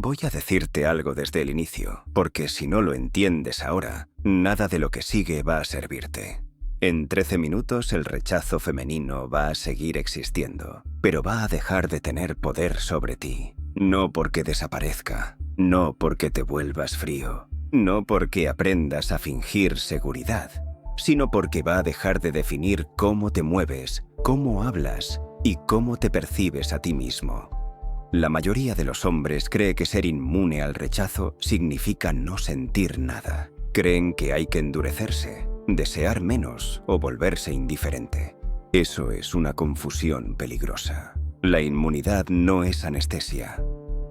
Voy a decirte algo desde el inicio, porque si no lo entiendes ahora, nada de lo que sigue va a servirte. En 13 minutos el rechazo femenino va a seguir existiendo, pero va a dejar de tener poder sobre ti. No porque desaparezca, no porque te vuelvas frío, no porque aprendas a fingir seguridad, sino porque va a dejar de definir cómo te mueves, cómo hablas y cómo te percibes a ti mismo. La mayoría de los hombres cree que ser inmune al rechazo significa no sentir nada. Creen que hay que endurecerse, desear menos o volverse indiferente. Eso es una confusión peligrosa. La inmunidad no es anestesia.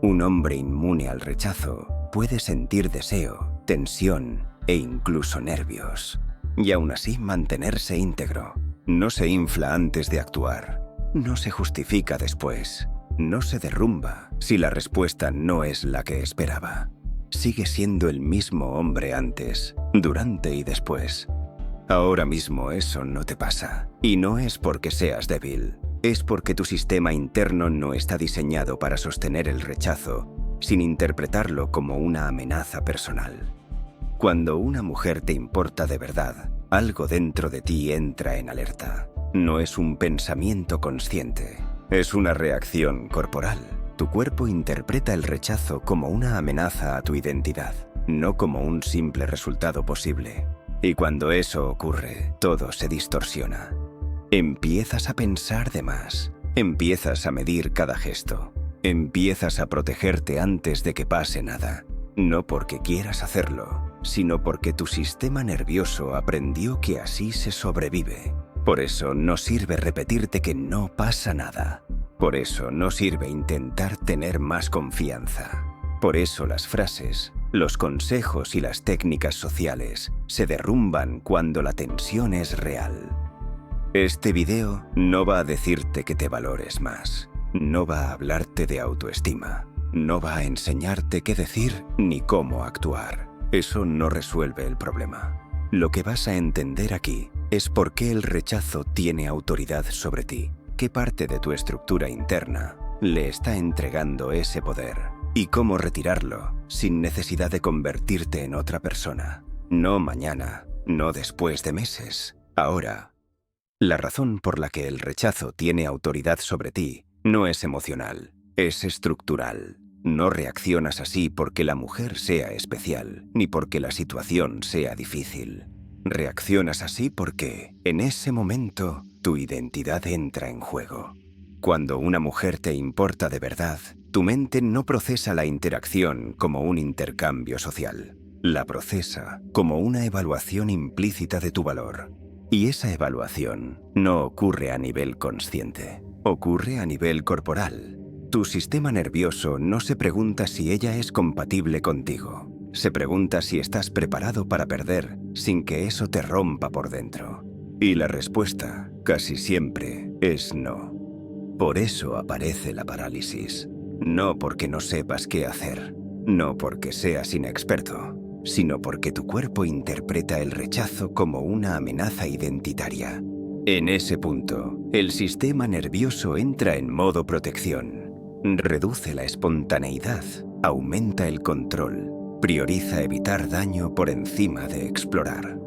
Un hombre inmune al rechazo puede sentir deseo, tensión e incluso nervios, y aún así mantenerse íntegro. No se infla antes de actuar, no se justifica después, no se derrumba si la respuesta no es la que esperaba. Sigue siendo el mismo hombre antes, durante y después. Ahora mismo eso no te pasa, y no es porque seas débil, es porque tu sistema interno no está diseñado para sostener el rechazo sin interpretarlo como una amenaza personal. Cuando una mujer te importa de verdad, algo dentro de ti entra en alerta. No es un pensamiento consciente, es una reacción corporal. Tu cuerpo interpreta el rechazo como una amenaza a tu identidad, no como un simple resultado posible. Y cuando eso ocurre, todo se distorsiona. Empiezas a pensar de más, empiezas a medir cada gesto, empiezas a protegerte antes de que pase nada. No porque quieras hacerlo, sino porque tu sistema nervioso aprendió que así se sobrevive. Por eso no sirve repetirte que no pasa nada. Por eso no sirve intentar tener más confianza. Por eso las frases, los consejos y las técnicas sociales se derrumban cuando la tensión es real. Este video no va a decirte que te valores más. No va a hablarte de autoestima. No va a enseñarte qué decir ni cómo actuar. Eso no resuelve el problema. Lo que vas a entender aquí es por qué el rechazo tiene autoridad sobre ti, qué parte de tu estructura interna le está entregando ese poder y cómo retirarlo sin necesidad de convertirte en otra persona. No mañana, no después de meses, ahora. La razón por la que el rechazo tiene autoridad sobre ti no es emocional, es estructural. No reaccionas así porque la mujer sea especial, ni porque la situación sea difícil. Reaccionas así porque, en ese momento, tu identidad entra en juego. Cuando una mujer te importa de verdad, tu mente no procesa la interacción como un intercambio social. La procesa como una evaluación implícita de tu valor. Y esa evaluación no ocurre a nivel consciente, ocurre a nivel corporal. Tu sistema nervioso no se pregunta si ella es compatible contigo. Se pregunta si estás preparado para perder sin que eso te rompa por dentro. Y la respuesta, casi siempre, es no. Por eso aparece la parálisis. No porque no sepas qué hacer, no porque seas inexperto, sino porque tu cuerpo interpreta el rechazo como una amenaza identitaria. En ese punto, el sistema nervioso entra en modo protección. Reduce la espontaneidad, aumenta el control, prioriza evitar daño por encima de explorar.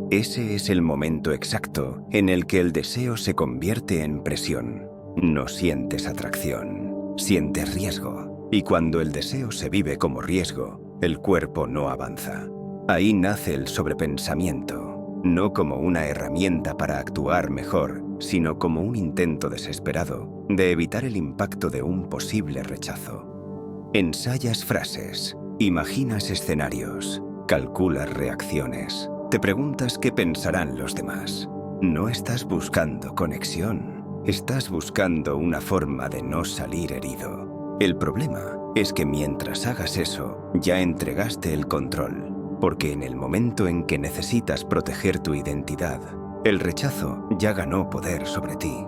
Ese es el momento exacto en el que el deseo se convierte en presión. No sientes atracción, sientes riesgo. Y cuando el deseo se vive como riesgo, el cuerpo no avanza. Ahí nace el sobrepensamiento, no como una herramienta para actuar mejor, sino como un intento desesperado de evitar el impacto de un posible rechazo. Ensayas frases, imaginas escenarios, calculas reacciones, te preguntas qué pensarán los demás. No estás buscando conexión, estás buscando una forma de no salir herido. El problema es que mientras hagas eso, ya entregaste el control, porque en el momento en que necesitas proteger tu identidad, el rechazo ya ganó poder sobre ti.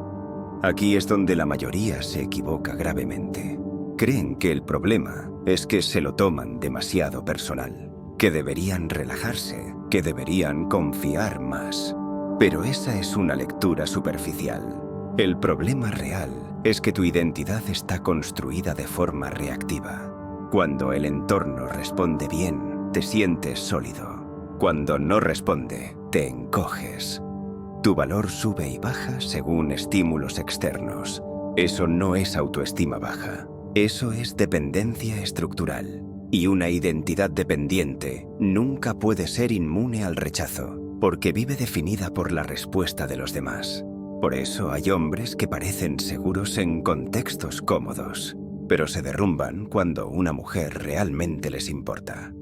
Aquí es donde la mayoría se equivoca gravemente. Creen que el problema es que se lo toman demasiado personal, que deberían relajarse, que deberían confiar más. Pero esa es una lectura superficial. El problema real es que tu identidad está construida de forma reactiva. Cuando el entorno responde bien, te sientes sólido. Cuando no responde, te encoges. Tu valor sube y baja según estímulos externos. Eso no es autoestima baja. Eso es dependencia estructural. Y una identidad dependiente nunca puede ser inmune al rechazo, porque vive definida por la respuesta de los demás. Por eso hay hombres que parecen seguros en contextos cómodos, pero se derrumban cuando una mujer realmente les importa.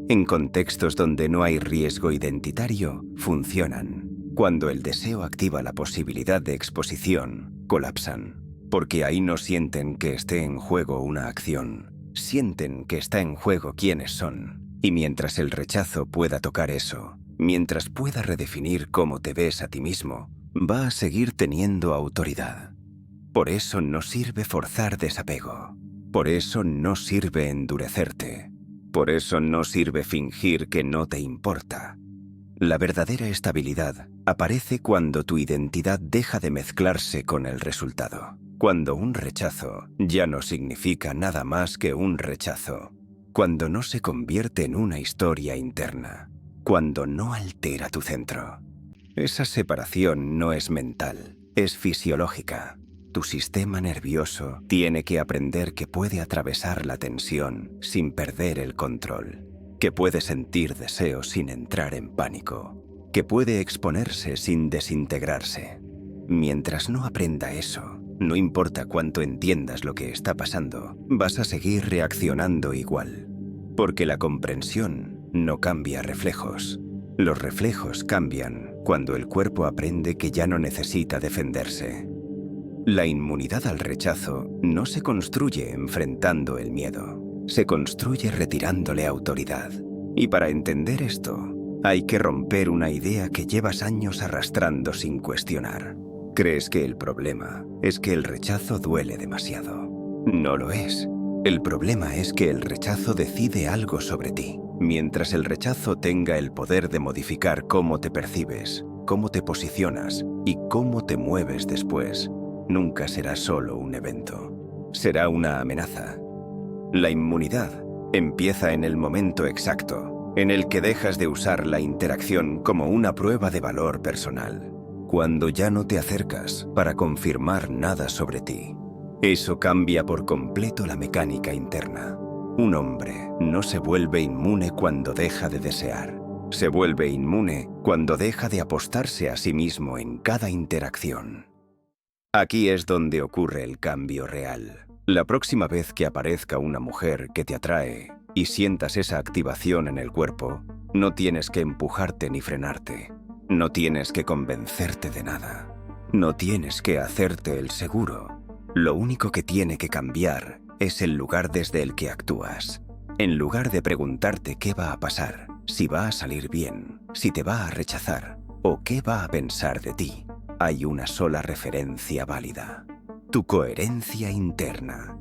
En contextos donde no hay riesgo identitario, funcionan. Cuando el deseo activa la posibilidad de exposición, colapsan, porque ahí no sienten que esté en juego una acción, sienten que está en juego quiénes son. Y mientras el rechazo pueda tocar eso, mientras pueda redefinir cómo te ves a ti mismo, va a seguir teniendo autoridad. Por eso no sirve forzar desapego. Por eso no sirve endurecerte. Por eso no sirve fingir que no te importa. La verdadera estabilidad aparece cuando tu identidad deja de mezclarse con el resultado. Cuando un rechazo ya no significa nada más que un rechazo. Cuando no se convierte en una historia interna. Cuando no altera tu centro. Esa separación no es mental, es fisiológica. Tu sistema nervioso tiene que aprender que puede atravesar la tensión sin perder el control, que puede sentir deseo sin entrar en pánico, que puede exponerse sin desintegrarse. Mientras no aprenda eso, no importa cuánto entiendas lo que está pasando, vas a seguir reaccionando igual, porque la comprensión no cambia reflejos. Los reflejos cambian cuando el cuerpo aprende que ya no necesita defenderse. La inmunidad al rechazo no se construye enfrentando el miedo, se construye retirándole autoridad. Y para entender esto, hay que romper una idea que llevas años arrastrando sin cuestionar. Crees que el problema es que el rechazo duele demasiado. No lo es. El problema es que el rechazo decide algo sobre ti. Mientras el rechazo tenga el poder de modificar cómo te percibes, cómo te posicionas y cómo te mueves después, nunca será solo un evento. Será una amenaza. La inmunidad empieza en el momento exacto, en el que dejas de usar la interacción como una prueba de valor personal, cuando ya no te acercas para confirmar nada sobre ti. Eso cambia por completo la mecánica interna. Un hombre no se vuelve inmune cuando deja de desear. Se vuelve inmune cuando deja de apostarse a sí mismo en cada interacción. Aquí es donde ocurre el cambio real. La próxima vez que aparezca una mujer que te atrae y sientas esa activación en el cuerpo, no tienes que empujarte ni frenarte. No tienes que convencerte de nada. No tienes que hacerte el seguro. Lo único que tiene que cambiar es el lugar desde el que actúas. En lugar de preguntarte qué va a pasar, si va a salir bien, si te va a rechazar o qué va a pensar de ti, hay una sola referencia válida: tu coherencia interna.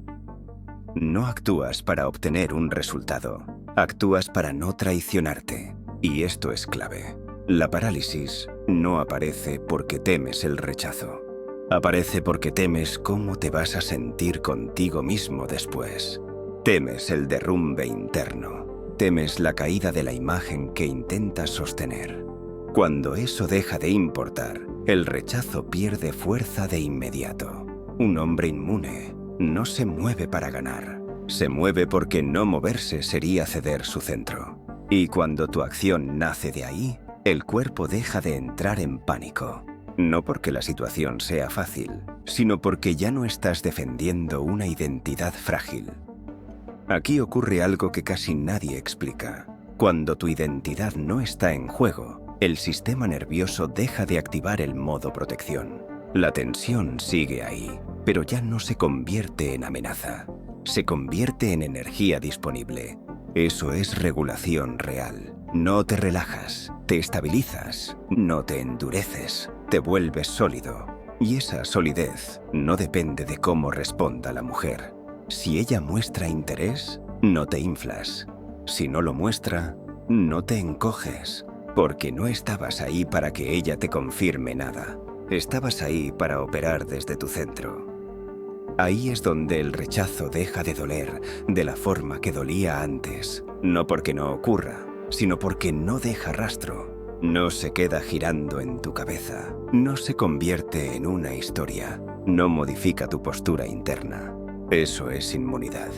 No actúas para obtener un resultado, actúas para no traicionarte. Y esto es clave. La parálisis no aparece porque temes el rechazo. Aparece porque temes cómo te vas a sentir contigo mismo después. Temes el derrumbe interno. Temes la caída de la imagen que intentas sostener. Cuando eso deja de importar, el rechazo pierde fuerza de inmediato. Un hombre inmune no se mueve para ganar. Se mueve porque no moverse sería ceder su centro. Y cuando tu acción nace de ahí, el cuerpo deja de entrar en pánico. No porque la situación sea fácil, sino porque ya no estás defendiendo una identidad frágil. Aquí ocurre algo que casi nadie explica. Cuando tu identidad no está en juego, el sistema nervioso deja de activar el modo protección. La tensión sigue ahí, pero ya no se convierte en amenaza. Se convierte en energía disponible. Eso es regulación real. No te relajas, te estabilizas, no te endureces, te vuelves sólido. Y esa solidez no depende de cómo responda la mujer. Si ella muestra interés, no te inflas. Si no lo muestra, no te encoges, porque no estabas ahí para que ella te confirme nada. Estabas ahí para operar desde tu centro. Ahí es donde el rechazo deja de doler de la forma que dolía antes. No porque no ocurra, sino porque no deja rastro. No se queda girando en tu cabeza. No se convierte en una historia. No modifica tu postura interna. Eso es inmunidad.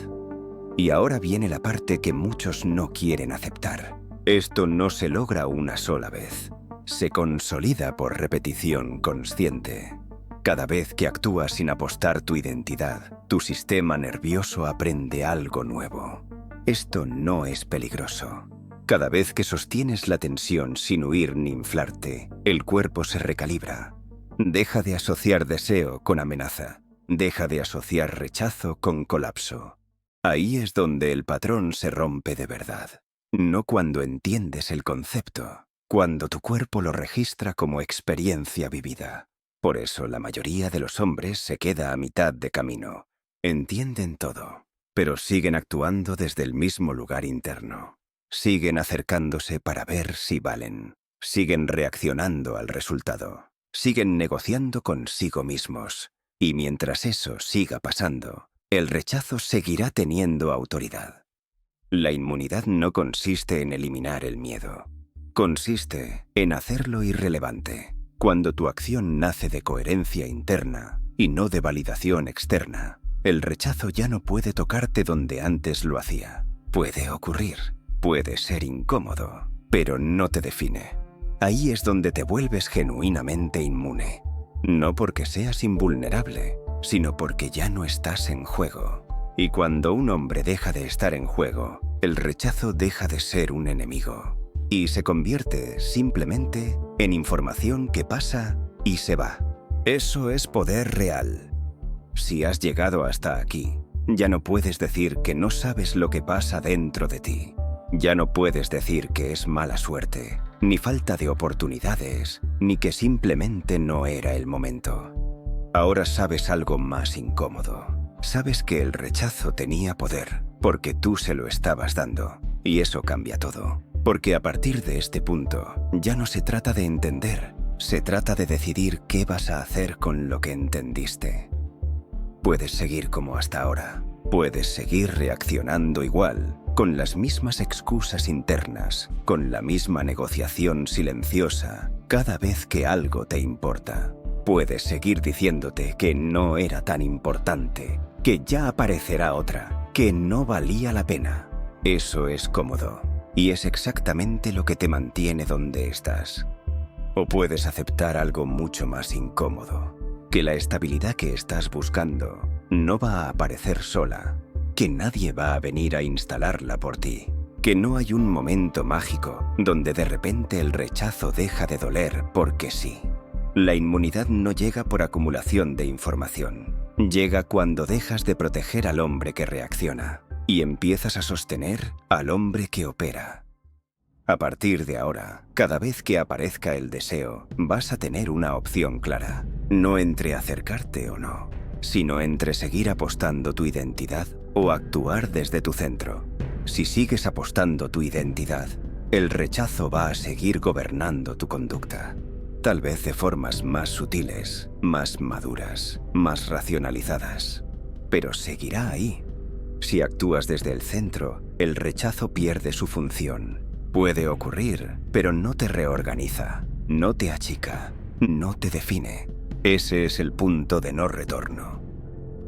Y ahora viene la parte que muchos no quieren aceptar. Esto no se logra una sola vez. Se consolida por repetición consciente. Cada vez que actúas sin apostar tu identidad, tu sistema nervioso aprende algo nuevo. Esto no es peligroso. Cada vez que sostienes la tensión sin huir ni inflarte, el cuerpo se recalibra. Deja de asociar deseo con amenaza. Deja de asociar rechazo con colapso. Ahí es donde el patrón se rompe de verdad. No cuando entiendes el concepto, cuando tu cuerpo lo registra como experiencia vivida. Por eso la mayoría de los hombres se queda a mitad de camino. Entienden todo, pero siguen actuando desde el mismo lugar interno. Siguen acercándose para ver si valen. Siguen reaccionando al resultado. Siguen negociando consigo mismos. Y mientras eso siga pasando, el rechazo seguirá teniendo autoridad. La inmunidad no consiste en eliminar el miedo. Consiste en hacerlo irrelevante. Cuando tu acción nace de coherencia interna y no de validación externa, el rechazo ya no puede tocarte donde antes lo hacía. Puede ocurrir, puede ser incómodo, pero no te define. Ahí es donde te vuelves genuinamente inmune. No porque seas invulnerable, sino porque ya no estás en juego. Y cuando un hombre deja de estar en juego, el rechazo deja de ser un enemigo. Y se convierte simplemente en información que pasa y se va. Eso es poder real. Si has llegado hasta aquí, ya no puedes decir que no sabes lo que pasa dentro de ti. Ya no puedes decir que es mala suerte, ni falta de oportunidades, ni que simplemente no era el momento. Ahora sabes algo más incómodo. Sabes que el rechazo tenía poder, porque tú se lo estabas dando. Y eso cambia todo. Porque a partir de este punto, ya no se trata de entender, se trata de decidir qué vas a hacer con lo que entendiste. Puedes seguir como hasta ahora. Puedes seguir reaccionando igual, con las mismas excusas internas, con la misma negociación silenciosa, cada vez que algo te importa. Puedes seguir diciéndote que no era tan importante, que ya aparecerá otra, que no valía la pena. Eso es cómodo. Y es exactamente lo que te mantiene donde estás. O puedes aceptar algo mucho más incómodo, que la estabilidad que estás buscando no va a aparecer sola, que nadie va a venir a instalarla por ti, que no hay un momento mágico donde de repente el rechazo deja de doler porque sí. La inmunidad no llega por acumulación de información, llega cuando dejas de proteger al hombre que reacciona y empiezas a sostener al hombre que opera. A partir de ahora, cada vez que aparezca el deseo, vas a tener una opción clara, no entre acercarte o no, sino entre seguir apostando tu identidad o actuar desde tu centro. Si sigues apostando tu identidad, el rechazo va a seguir gobernando tu conducta. Tal vez de formas más sutiles, más maduras, más racionalizadas, pero seguirá ahí. Si actúas desde el centro, el rechazo pierde su función. Puede ocurrir, pero no te reorganiza, no te achica, no te define. Ese es el punto de no retorno.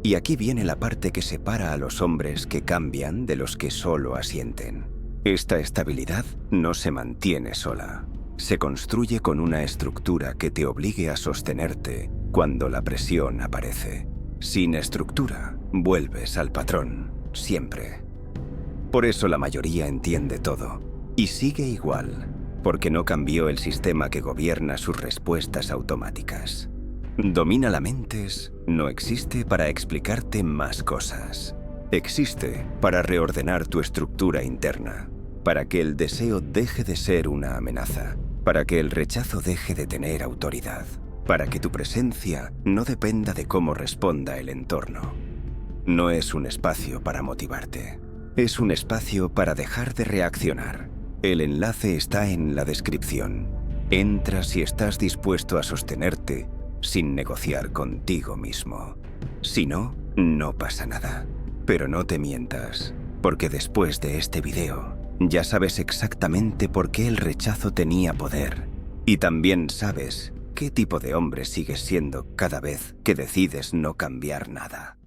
Y aquí viene la parte que separa a los hombres que cambian de los que solo asienten. Esta estabilidad no se mantiene sola. Se construye con una estructura que te obligue a sostenerte cuando la presión aparece. Sin estructura, vuelves al patrón, siempre. Por eso la mayoría entiende todo, y sigue igual, porque no cambió el sistema que gobierna sus respuestas automáticas. Domina la mente no existe para explicarte más cosas. Existe para reordenar tu estructura interna, para que el deseo deje de ser una amenaza, para que el rechazo deje de tener autoridad, para que tu presencia no dependa de cómo responda el entorno. No es un espacio para motivarte, es un espacio para dejar de reaccionar. El enlace está en la descripción. Entra si estás dispuesto a sostenerte sin negociar contigo mismo. Si no, no pasa nada. Pero no te mientas, porque después de este video ya sabes exactamente por qué el rechazo tenía poder. Y también sabes qué tipo de hombre sigues siendo cada vez que decides no cambiar nada.